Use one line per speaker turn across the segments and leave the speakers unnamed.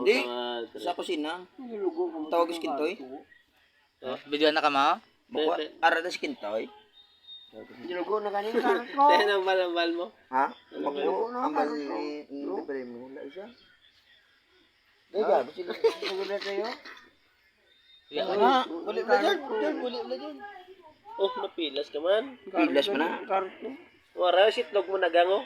Di, sa kusina. Tawag iskintoy.
Video na ka mo?
Buka, ara na iskintoy.
Dilugo na kanina karot ko.
Tayo ng balambal mo.
Ha?
Dilugo na
Ang
karot ko.
hindi pa rin mo. Wala isa. Ay, gabi sila.
Dilugo na tayo.
Ulit na dyan. Ulit na dyan.
Oh, napilas ka man.
Pilas mo na.
Karot ko.
Wara, sitlog mo na gango.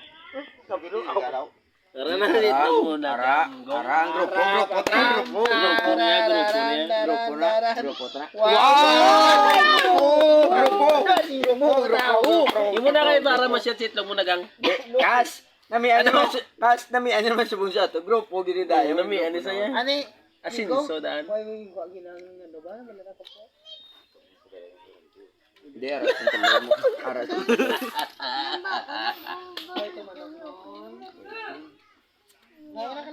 Kabilo ako.
Wara na, sitlog mo na
Ara, ang grupo. Grupo na.
Grupo niya.
Grupo na. Grupo na.
Imo na kayo para masyat sitlog mo na gang.
Kas, namian naman sa bunsa to. Grupo gini dayo.
Nami, ano sa'yo?
Ani?
Asin, sodan.
May wag ginang ano ba? Malala ko po.
Hindi, aras ang talo mo. Aras.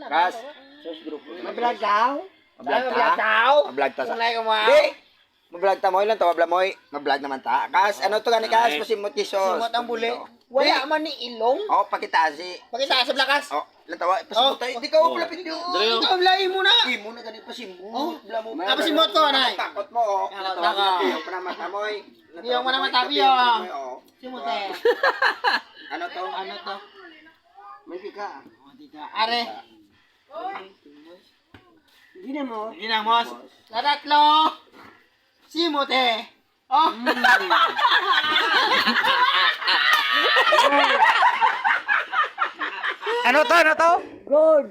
Kas, sus grupo.
Mablog daw?
Mablog
Mablog
ta.
daw?
Mablog ta sa.
Tunay ka mo.
Di. Mablog ta mo ilan to, mabla moy. Mablog naman ta. Kas, ano to gani kas? Pasimot kisos.
Simot ang buli. Wala man ni ilong.
Oh, pakitasi.
Pakita sa blakas.
Oh, ilan tawa? Pasimot tayo. Hindi ka wala pinyo.
Ikaw lahi mo na.
Imo na gani pasimot. Bla mo.
Ah, pasimot ko, anay.
Takot mo oh.
Takot
Takot
ako.
Yung panamata moy.
Yung panamata mo, yung. Simote.
Ano to?
Ano to?
May pika.
Are.
Ginamos.
Ginamos. Sa tatlo. Simote. Oh.
Ano to?
Good.